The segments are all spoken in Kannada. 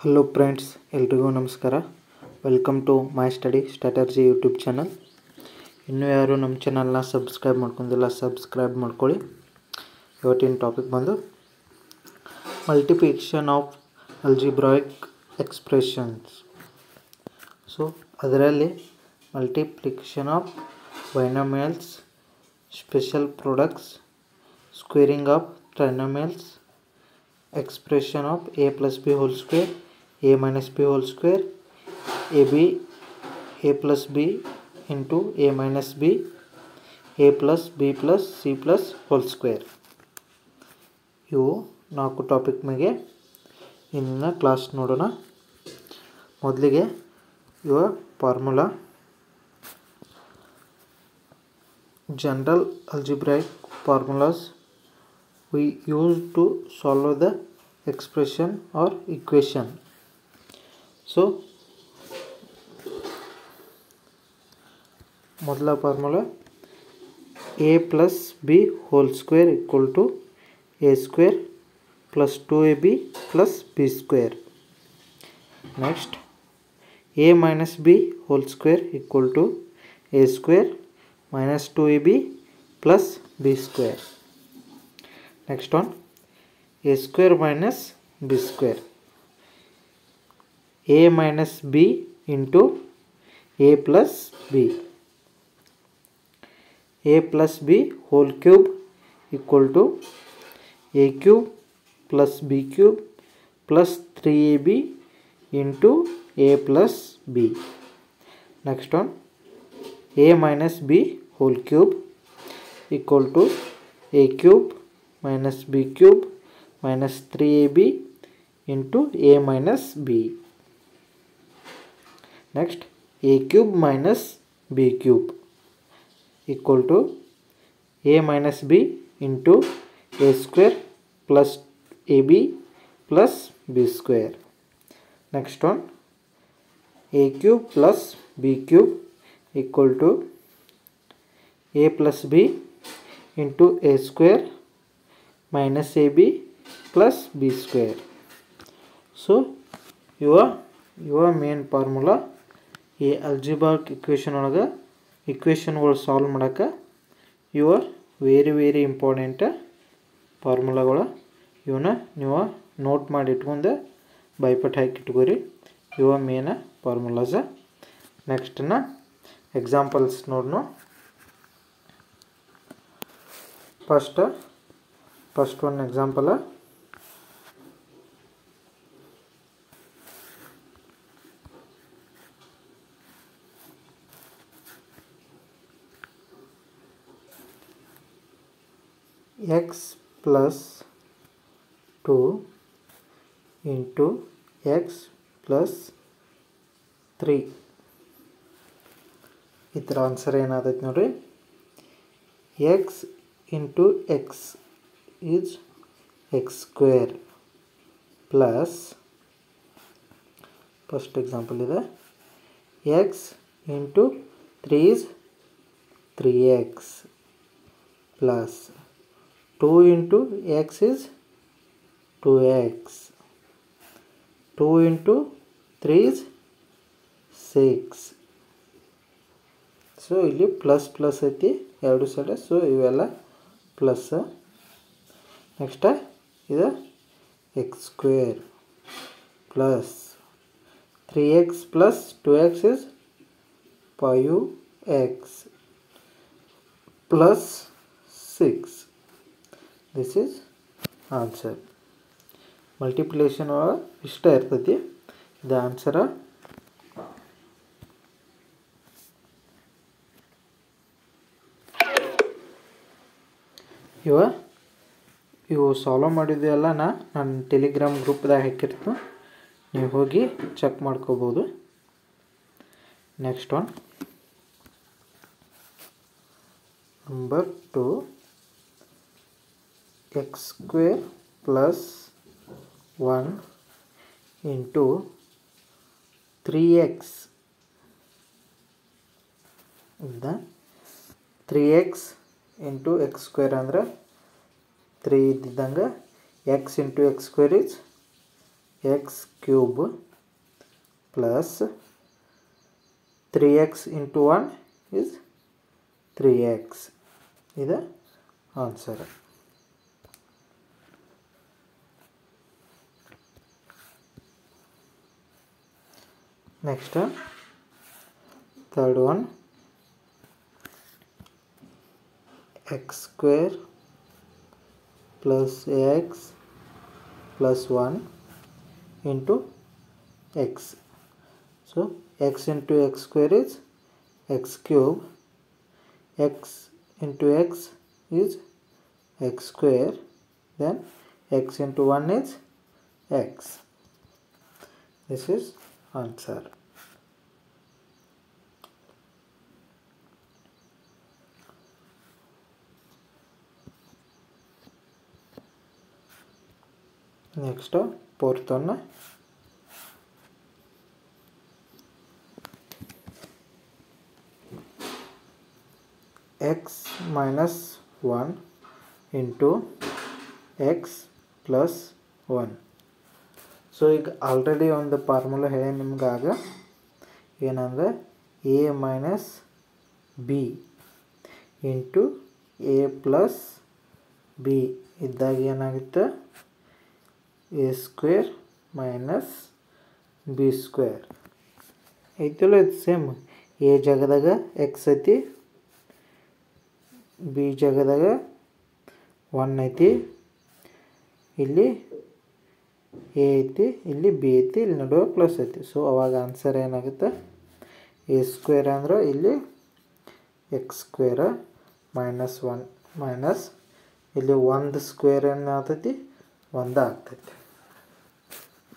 ಹಲೋ ಫ್ರೆಂಡ್ಸ್, ಎಲ್ರಿಗೂ ನಮಸ್ಕಾರ. Welcome to my study strategy YouTube channel. ಇನ್ನೂ ಯಾರು ನಮ್ಮ ಚಾನಲ್ನ ಸಬ್ಸ್ಕ್ರೈಬ್ ಮಾಡ್ಕೊಂಡಿಲ್ಲ, ಸಬ್ಸ್ಕ್ರೈಬ್ ಮಾಡ್ಕೊಳ್ಳಿ. ಇವತ್ತಿನ ಟಾಪಿಕ್ ಬಂದು multiplication of algebraic expressions. So ಅದರಲ್ಲಿ multiplication of binomials, special products, squaring of trinomials, expression of a plus b whole square, a minus b whole square, a plus b into a minus b, a plus b plus c plus whole square. ಇವು 4 ಟಾಪಿಕ್ ಮೇಲೆ ಇಂದಿನ ಕ್ಲಾಸ್ ನೋಡೋಣ. ಮೊದಲಿಗೆ ಇವ formula. General algebraic formulas we use to solve the expression or equation. So ಮೊದಲ formula a plus b whole square equal to a square plus 2ab plus b square. Next, a minus b whole square equal to a square minus 2ab plus b square. Next one, a square minus b square, a minus b into a plus b, a plus b whole cube equal to a cube plus b cube plus 3ab into a plus b. Next one, a minus b whole cube equal to a cube minus b cube minus 3ab into a minus b. Next, a cube minus b cube equal to a minus b into a square plus ab plus b square. Next one, a cube plus b cube equal to a plus b into a square minus ab plus b square. So your main formula ಈ ಅಲ್ಜಿಬ್ರಾಯಿಕ್ ಇಕ್ವೇಷನ್ ಒಳಗೆ ಇಕ್ವೇಷನ್ಗಳು ಸಾಲ್ವ್ ಮಾಡೋಕ್ಕೆ ಯುವರ್ ವೆರಿ ಇಂಪಾರ್ಟೆಂಟ್ ಫಾರ್ಮುಲಾಗಳು. ಇವನ್ನ ನೀವು ನೋಟ್ ಮಾಡಿ ಇಟ್ಕೊಂಡು ಬೈಪಟ್ ಹಾಕಿ ಇಟ್ಕೋರಿ. ಇವ ಮೇನ್ ಫಾರ್ಮುಲಾಸ. ನೆಕ್ಸ್ಟ್ನ ಎಕ್ಸಾಂಪಲ್ಸ್ ನೋಡೋಣ. First one example, x plus 2 into x plus 3. ಇದರ ಆನ್ಸರ್ ಏನಾದೈತೆ ನೋಡ್ರಿ. x into x is x square plus, first example is x into 3 is 3x plus 2 into x is 2x, 2 into 3 is 6. So ಇಲ್ಲಿ ಪ್ಲಸ್ ಐತಿ ಎರಡು ಸೈಡ್. ಸೊ ಇವೆಲ್ಲ ಪ್ಲಸ್. ನೆಕ್ಸ್ಟ್ ಇದು x square plus 3x plus 2x is 5x plus 6. This is answer. Multiplication ಇಷ್ಟ ಇರ್ತೈತಿ. ಇದು ಆನ್ಸರ. ಇವು ಸಾಲ್ವ್ ಮಾಡಿದ್ದೆಲ್ಲ ನಾನು ಟೆಲಿಗ್ರಾಮ್ ಗ್ರೂಪ್ದಾಗ ಹಾಕಿರ್ತೀನಿ, ನೀವು ಹೋಗಿ ಚೆಕ್ ಮಾಡ್ಕೋಬೋದು. Next one, number 2, x square plus 1 into 3x. ಇಂದ 3x into x square ಅಂದ್ರೆ 3 ಇದ್ದಿದ್ದಂಗೆ x into x square is x cube plus 3x into 1 is 3x. ಇದು answer. Next, third one, x square plus x plus 1 into x. So x into x square is x cube, x into x is x square, then x into 1 is x. This is answer. Next, fourth one, x minus 1 into x plus 1. So ಈಗ ಆಲ್ರೆಡಿ ಒಂದು ಫಾರ್ಮುಲಾ ಹೇಳಿ ನಿಮ್ಗೆ ಆಗ ಏನಂದ್ರೆ a minus B into a plus B ಇದ್ದಾಗ ಏನಾಗುತ್ತೆ a square minus B square ಐತಲ್ಲ. ಇದು ಸೇಮ್ a ಜಾಗದಾಗ x ಐತಿ, ಬಿ ಜಾಗದಾಗ 1 ಐತಿ, ಇಲ್ಲಿ ಎ ಐತಿ, ಇಲ್ಲಿ ಬಿ ಐತಿ, ಇಲ್ಲಿ ನಡುವೆ ಪ್ಲಸ್ ಐತಿ. ಸೊ ಅವಾಗ ಆನ್ಸರ್ ಏನಾಗುತ್ತೆ ಎ ಸ್ಕ್ವೇರ್ ಅಂದ್ರೆ ಇಲ್ಲಿ ಎಕ್ಸ್ ಸ್ಕ್ವೇರ ಮೈನಸ್ 1 ಮೈನಸ್ ಇಲ್ಲಿ 1 ಸ್ಕ್ವೇರ್ ಏನಾಗ್ತೈತಿ 1 ಆಗ್ತೈತಿ.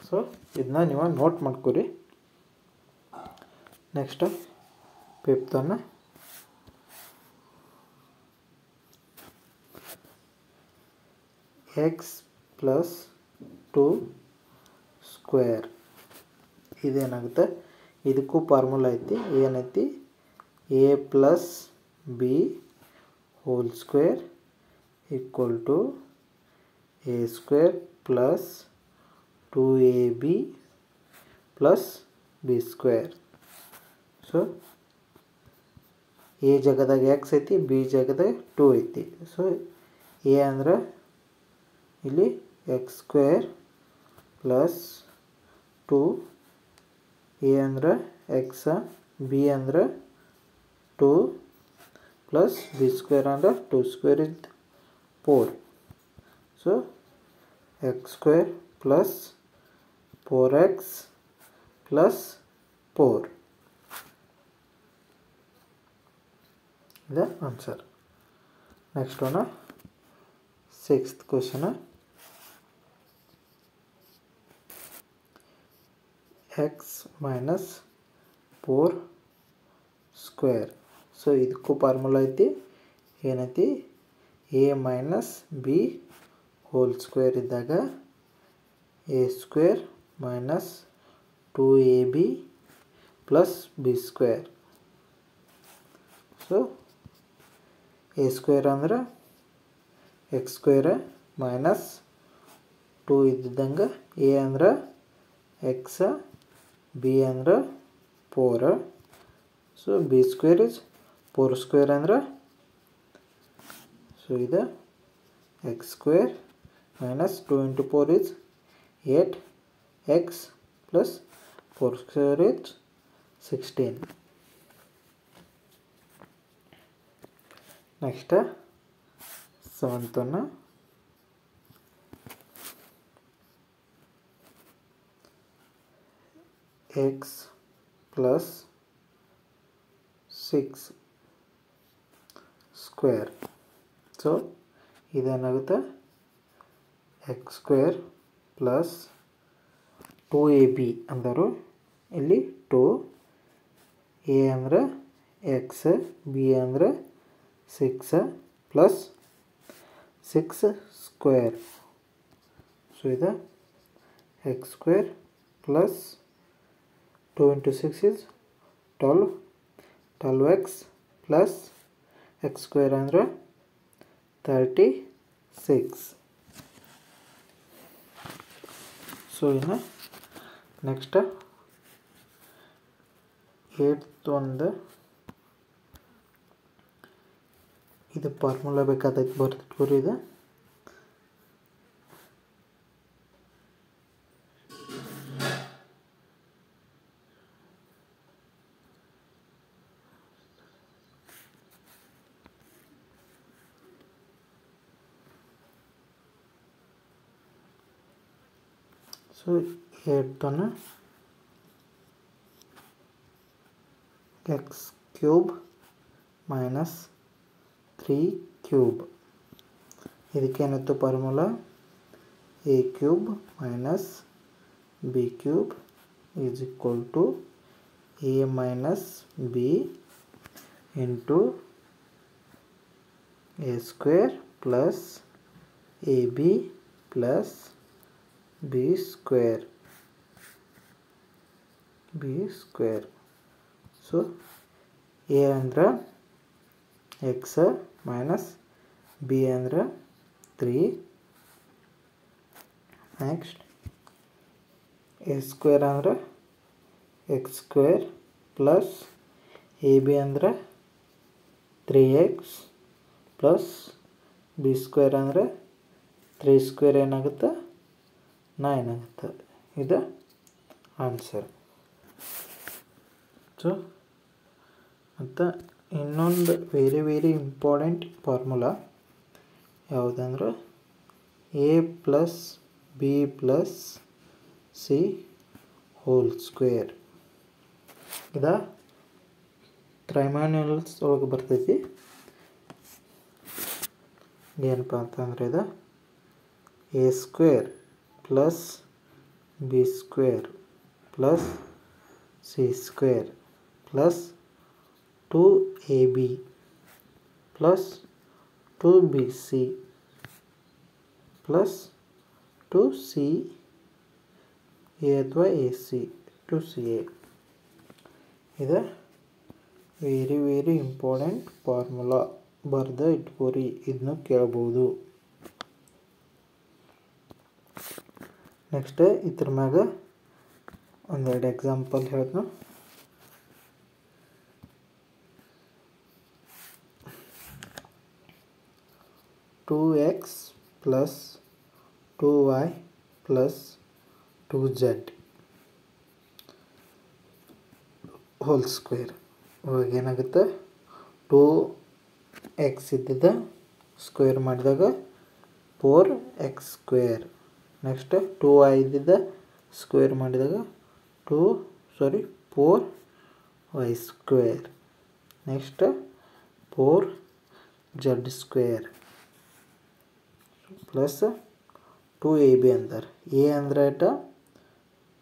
ಸೊ ಇದನ್ನ ನೀವು ನೋಟ್ ಮಾಡ್ಕೊರಿ. Next fifth one, x plus 2 square. ಇದೇನಾಗುತ್ತೆ, ಇದಕ್ಕೂ ಫಾರ್ಮುಲಾ ಐತಿ. ಏನೈತಿ, a plus b whole square equal to a square plus 2ab plus b square. So a ಜಾಗದಾಗ ಎಕ್ಸ್ ಐತಿ, ಬಿ ಜಾಗದಾಗ 2 ಐತಿ. ಸೊ ಎ ಅಂದ್ರೆ ಇಲ್ಲಿ ಎಕ್ಸ್ ಸ್ಕ್ವೇರ್ ಪ್ಲಸ್ 2, ಎ ಅಂದ್ರೆ ಎಕ್ಸ, ಬಿ ಅಂದ್ರೆ 2 ಪ್ಲಸ್ ಬಿ ಸ್ಕ್ವೇರ್ ಅಂದ್ರೆ 2 ಸ್ಕ್ವೇರ್ ಇದ್ 4. So x square plus 4x plus 4 ಇದೆ answer. Next one, sixth question, x minus 4 square. So ಇದಕ್ಕೂ ಫಾರ್ಮುಲಾ ಐತಿ. ಏನೈತಿ, a minus b whole square ಇದ್ದಾಗ a square minus 2ab plus b square. So a square ಅಂದ್ರೆ ಎಕ್ಸ್ ಸ್ಕ್ವೇರ್ ಮೈನಸ್ 2 ಇದ್ದಂಗೆ, ಎ ಅಂದ್ರೆ ಎಕ್ಸ, ಬಿ ಅಂದ್ರೆ 4. So b square is 4 square ಅಂದ್ರೆ, ಸೊ ಇದು x square minus 2 into 4 is 8x plus 4 square is 16. Next seventh one, x plus 6 square. So ಇದೇನಾಗುತ್ತೆ, ಎಕ್ಸ್ ಸ್ಕ್ವೇರ್ ಪ್ಲಸ್ 2ab ಅಂದರು, ಇಲ್ಲಿ 2, ಎ ಅಂದರೆ ಎಕ್ಸ್, ಬಿ ಅಂದರೆ 6 ಪ್ಲಸ್ 6 ಸ್ಕ್ವೇರ್. ಸೊ ಇದು x square plus 2 into 6 is 12, 12x plus X square ಅಂದರೆ 36. ಸೊ ಇನ್ನು ನೆಕ್ಸ್ಟ್ 8th ಒಂದು ಇದು ಫಾರ್ಮುಲಾ ಬೇಕಾದೈತೆ ಬರ್ತಿಟ್ಕೊರಿ ಇದು so 8th one x cube minus 3 cube ಇದಕ್ಕೇನಿತ್ತು formula a cube minus b cube is equal to a minus b into a square plus ab plus b square so a ಅಂದ್ರೆ x minus b ಅಂದ್ರೆ 3 next a square ಅಂದ್ರೆ x square plus ab ಅಂದ್ರೆ 3x plus b square ಅಂದ್ರೆ 3 square ಏನಾಗುತ್ತೆ 9 ಆಗುತ್ತೆ ಇದು ಆನ್ಸರ್ ಸೊ ಮತ್ತು ಇನ್ನೊಂದು ವೆರಿ ಇಂಪಾರ್ಟೆಂಟ್ ಫಾರ್ಮುಲಾ ಯಾವುದಂದ್ರೆ a plus b plus c whole square ಇದು ಟ್ರೈಮಾನ್ಯುಲಸ್ ಒಳಗೆ ಬರ್ತೈತಿ ಏನಪ್ಪ ಅಂತಂದ್ರೆ ಇದು a square plus b square plus c square plus 2ab plus 2bc plus 2ca ಅಥವಾ ac 2ca ಇದು ವೆರಿ ಇಂಪಾರ್ಟೆಂಟ್ ಫಾರ್ಮುಲಾ ಬರ್ದು ಇಟ್ಕೋರಿ ಇದನ್ನು ಕೇಳ್ಬೋದು ನೆಕ್ಸ್ಟ್ ಇದ್ರ ಮ್ಯಾಗ ಒಂದೆರಡು ಎಕ್ಸಾಂಪಲ್ ಹೇಳ್ತೀನಿ 2x plus 2y plus 2z whole square ಇವಾಗ ಏನಾಗುತ್ತೆ 2x ಇದ್ದಿದ್ದ ಸ್ಕ್ವೇರ್ ಮಾಡಿದಾಗ 4x square ನೆಕ್ಸ್ಟ್ 2y ಇದ್ದಿದ್ದ ಸ್ಕ್ವೇರ್ ಮಾಡಿದಾಗ 4y square next 4z square plus 2ab ಅಂತಾರೆ a ಅಂದ್ರೆ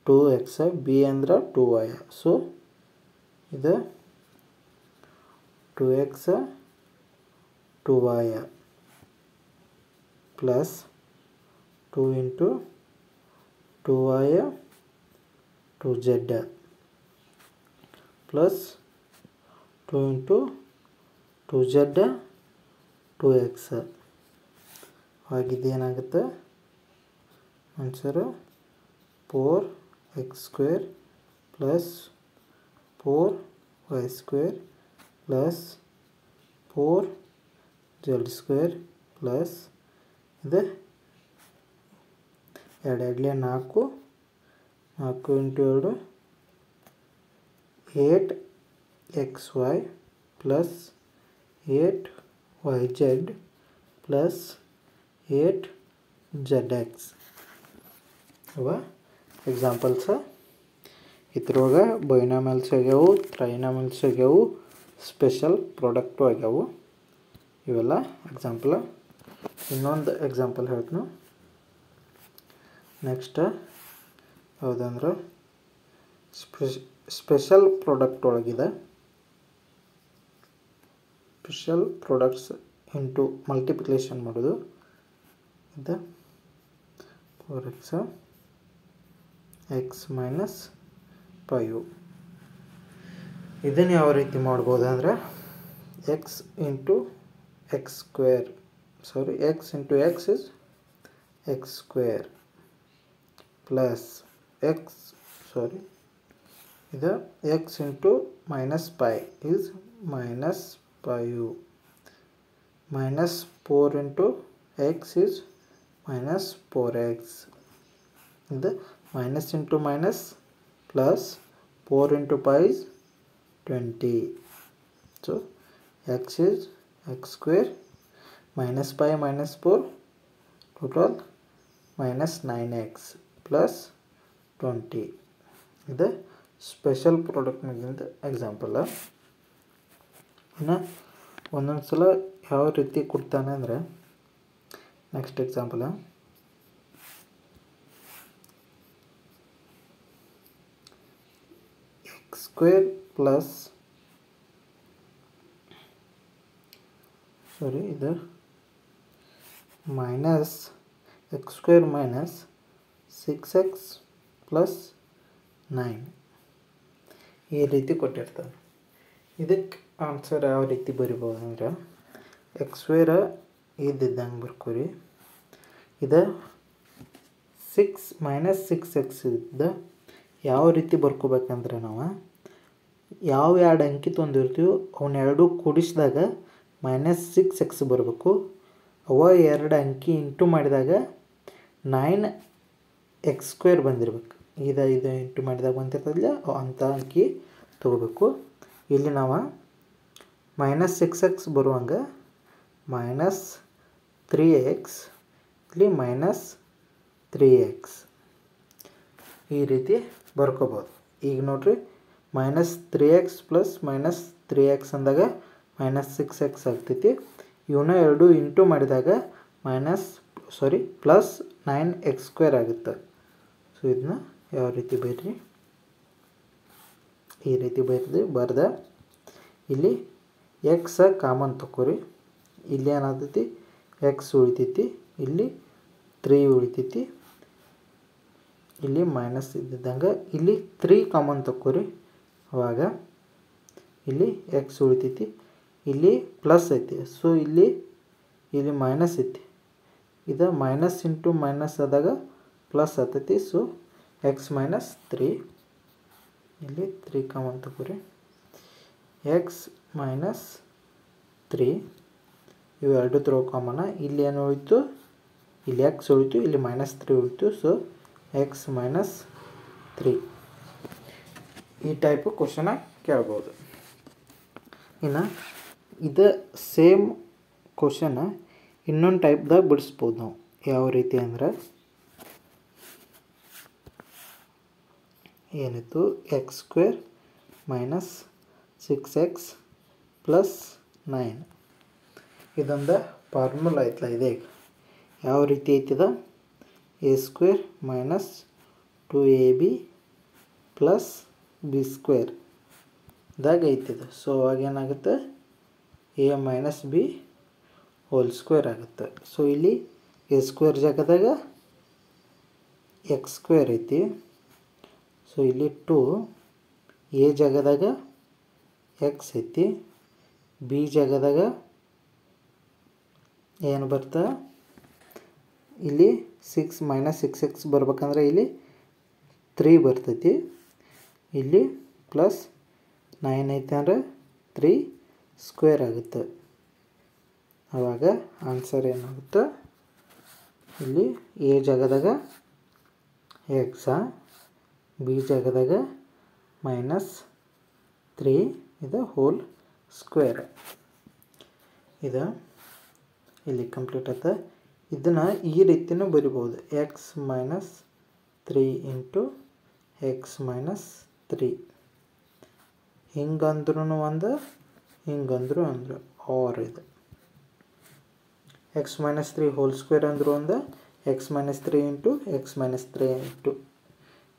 2x b ಅಂದ್ರೆ 2y ಸೊ ಇದು 2x 2y plus 2 into 2y 2z plus 2 into 2z 2x ಆಗಿದ್ದೇನಾಗುತ್ತೆ answer 4x square plus 4y square plus 4z square plus ಇದು 2 2 4 4 into 2 8xy plus 8yz plus 8zx ಅವ ಎಕ್ಸಾಂಪಲ್ಸ್ ಇದ್ರೊಳಗೆ ಬೈನಾಮಿಯಲ್ಸ್ ಆಗ್ಯಾವು ಟ್ರೈನಾಮಿಯಲ್ಸ್ ಆಗ್ಯಾವು ಸ್ಪೆಷಲ್ ಪ್ರಾಡಕ್ಟು ಆಗ್ಯಾವು ಇವೆಲ್ಲ ಎಕ್ಸಾಂಪಲ್ ಇನ್ನೊಂದು ಎಕ್ಸಾಂಪಲ್ ಹೇಳ್ತೀನಿ ನೆಕ್ಸ್ಟ್ ಯಾವುದಂದ್ರೆ ಸ್ಪೆಷಲ್ ಪ್ರಾಡಕ್ಟ್ ಒಳಗಿದೆ ಸ್ಪೆಷಲ್ ಪ್ರಾಡಕ್ಟ್ಸ್ ಇಂಟು ಮಲ್ಟಿಪ್ಲಿಕೇಶನ್ ಮಾಡೋದು ಇದು 4x x minus 5 ಇದನ್ನು ಯಾವ ರೀತಿ ಮಾಡ್ಬೋದು ಅಂದರೆ x into x square x into x is x square plus x ಇದು x into minus pi is minus 5 minus 4 into x is minus 4x. The minus into minus plus 4 into pi is 20. So x is x square minus pi minus 4 total minus 9x plus 20. The special product example. ಒಂದೊಂದು ಸಲ ಯಾವ ರೀತಿ ಕೊಡ್ತಾನೆ ಅಂದರೆ next example x square plus ಇದು minus x square minus 6x plus 9 ಈ ರೀತಿ ಕೊಟ್ಟಿರ್ತಾರೆ. ಇದಕ್ಕೆ ಆನ್ಸರ್ ಯಾವ ರೀತಿ ಬರಿಬೋದು ಅಂದ್ರೆ ಎಕ್ಸ್ ಸ್ಕ್ವೇರ್ ಇದ್ದಂಗೆ ಬರ್ಕೋರಿ. ಇದು 6 ಮೈನಸ್ 6x ಇದ್ದ ಯಾವ ರೀತಿ ಬರ್ಕೋಬೇಕಂದ್ರೆ ನಾವು ಯಾವ ಎರಡು ಅಂಕಿ ತೊಂದಿರ್ತೀವೋ ಅವನ್ನೆರಡು ಕೂಡಿಸಿದಾಗ ಮೈನಸ್ 6x ಬರಬೇಕು. ಅವ ಎರಡು ಅಂಕಿ ಇಂಟು ಮಾಡಿದಾಗ 9x ಸ್ಕ್ವೇರ್ ಬಂದಿರ್ಬೇಕು. ಇದು ಇಂಟು ಮಾಡಿದಾಗ ಬಂದಿರ್ತದಲ್ಲ ಅಂಥ ಅಂಕಿ ತೊಗೋಬೇಕು. ಇಲ್ಲಿ ನಾವು ಮೈನಸ್ 6x ಬರುವಂಗೆ ಮೈನಸ್ 3x ಇಲ್ಲಿ ಮೈನಸ್ 3x ಈ ರೀತಿ ಬರ್ಕೋಬೋದು. ಈಗ ನೋಡ್ರಿ minus 3x plus minus 3x ಅಂದಾಗ ಮೈನಸ್ 6x ಆಗ್ತೈತಿ. ಇವನ್ನ ಎರಡು ಇಂಟು ಮಾಡಿದಾಗ ಪ್ಲಸ್ 9x ಸ್ಕ್ವೇರ್ ಆಗುತ್ತೆ. ಸೊ ಇದನ್ನ ಯಾವ ರೀತಿ ಬರೀರಿ, ಈ ರೀತಿ ಬರ್ದ ಇಲ್ಲಿ ಎಕ್ಸ್ ಕಾಮನ್ ತಗೋರಿ. ಇಲ್ಲಿ ಏನಾಗ್ತೈತಿ ಎಕ್ಸ್ ಉಳಿತೈತಿ, ಇಲ್ಲಿ 3 ಉಳಿತೈತಿ, ಇಲ್ಲಿ ಮೈನಸ್ ಇದ್ದಂಗೆ ಇಲ್ಲಿ 3 ಕಾಮನ್ ತಗೋರಿ. ಅವಾಗ ಇಲ್ಲಿ ಎಕ್ಸ್ ಉಳಿತೈತಿ, ಇಲ್ಲಿ ಪ್ಲಸ್ ಐತಿ. ಸೊ ಇಲ್ಲಿ ಮೈನಸ್ ಐತಿ. ಇದು ಮೈನಸ್ ಇಂಟು ಮೈನಸ್ ಆದಾಗ ಪ್ಲಸ್ ಆಗ್ತೈತಿ. ಸೊ ಎಕ್ಸ್ ಮೈನಸ್ 3 ಇಲ್ಲಿ 3 ಕಾಮನ್ ತಗೋರಿ. ಎಕ್ಸ್ ಮೈನಸ್ 3 ಇವು ಎರಡು ತ್ರೋ ಕಾಮನ. ಇಲ್ಲಿ ಏನು ಉಳಿತು, ಇಲ್ಲಿ ಎಕ್ಸ್ ಉಳಿತು, ಇಲ್ಲಿ ಮೈನಸ್ 3 ಉಳಿತು. ಸೊ ಎಕ್ಸ್ ಮೈನಸ್ 3 ಈ ಟೈಪು ಕ್ವಶನ ಕೇಳ್ಬೋದು. ಇನ್ನು ಇದು ಸೇಮ್ ಕ್ವಶನ ಇನ್ನೊಂದು ಟೈಪ್ದಾಗ ಬಿಡಿಸ್ಬೋದು ನಾವು. ಯಾವ ರೀತಿ ಅಂದ್ರೆ ಏನಿತ್ತು X square minus 6x plus 9 ಇದೊಂದು ಫಾರ್ಮುಲಾ ಐತಲ್ಲ. ಇದೆ ಯಾವ ರೀತಿ ಐತಿದ a square minus 2ab plus b square ದಾಗ ಐತಿದ. ಸೊ ಅವಾಗ ಏನಾಗುತ್ತೆ a minus b whole square ಆಗುತ್ತೆ. ಸೊ ಇಲ್ಲಿ ಎ ಸ್ಕ್ವೇರ್ ಜಾಗದಾಗ ಎಕ್ಸ್ ಸ್ಕ್ವೇರ್ ಐತಿ. ಸೊ ಇಲ್ಲಿ 2 ಎ ಜಾಗದಾಗ ಎಕ್ಸ್ ಐತಿ, ಬಿ ಜಾಗದಾಗ ಏನು ಬರ್ತಾ ಇಲ್ಲಿ 6 ಮೈನಸ್ 6x ಬರ್ಬೇಕಂದ್ರೆ ಇಲ್ಲಿ 3 ಬರ್ತೈತಿ. ಇಲ್ಲಿ ಪ್ಲಸ್ 9 ಐತೆ ಅಂದರೆ 3 ಸ್ಕ್ವೇರ್ ಆಗುತ್ತೆ. ಆವಾಗ ಆನ್ಸರ್ ಏನಾಗುತ್ತೆ, ಇಲ್ಲಿ ಎ ಜಾಗದಾಗ ಎಕ್ಸ, ಬಿ ಜಾಗದಾಗ ಮೈನಸ್ 3 ಇದು ಹೋಲ್ ಸ್ಕ್ವೇರ್. ಇದು ಇಲ್ಲಿ ಕಂಪ್ಲೀಟ್ ಆಯ್ತು. ಇದನ್ನು ಈ ರೀತಿಯೂ ಬರಿಬೋದು, X minus 3 into X minus 3 ಹಿಂಗಂದ್ರೂ ಒಂದು, ಹಿಂಗಂದ್ರೂ ಆರ್. ಇದು ಎಕ್ಸ್ ಮೈನಸ್ 3 ಹೋಲ್ ಸ್ಕ್ವೇರ್ ಅಂದ್ರೂ ಒಂದು, X minus 3 into X minus 3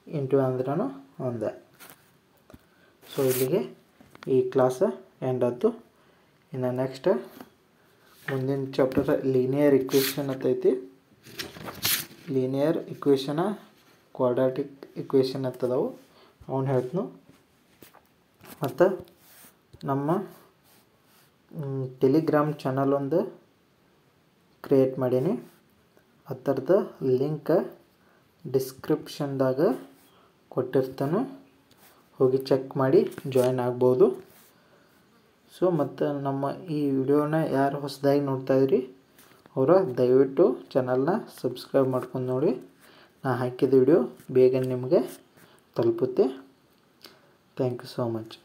into ಅಂದ್ರೂ ಒಂದು. ಸೊ ಇಲ್ಲಿಗೆ ಈ ಕ್ಲಾಸ್ ಎಂಡ್ ಆಯ್ತು. ಇನ್ನು ನೆಕ್ಸ್ಟ್ ಮುಂದಿನ ಚಾಪ್ಟರ್ ಲೀನಿಯರ್ ಇಕ್ವೇಷನ್ ಅಂತೈತಿ. ಲೀನಿಯರ್ ಇಕ್ವೇಷನ ಕ್ವಾಡ್ರಾಟಿಕ್ ಇಕ್ವೇಷನ್ ಅಂತದವು ಅವನು ಹೇಳ್ತನು. ಮತ್ತು ನಮ್ಮ ಟೆಲಿಗ್ರಾಮ್ ಚಾನಲ್ ಒಂದು ಕ್ರಿಯೇಟ್ ಮಾಡೀನಿ. ಅದರದ ಲಿಂಕ್ ಡಿಸ್ಕ್ರಿಪ್ಷನ್ದಾಗ ಕೊಟ್ಟಿರ್ತಾನೆ, ಹೋಗಿ ಚೆಕ್ ಮಾಡಿ ಜಾಯಿನ್ ಆಗ್ಬೋದು. ಸೊ ಮತ್ತು ನಮ್ಮ ಈ ವಿಡಿಯೋನ ಯಾರು ಹೊಸದಾಗಿ ನೋಡ್ತಾಯಿದ್ರಿ ಅವರ ದಯವಿಟ್ಟು ಚಾನಲ್ನ ಸಬ್ಸ್ಕ್ರೈಬ್ ಮಾಡ್ಕೊಂಡು ನೋಡಿ. ನಾ ಹಾಕಿದ ವಿಡಿಯೋ ಬೇಗ ನಿಮಗೆ ತಲುಪುತ್ತೆ. Thank you so much.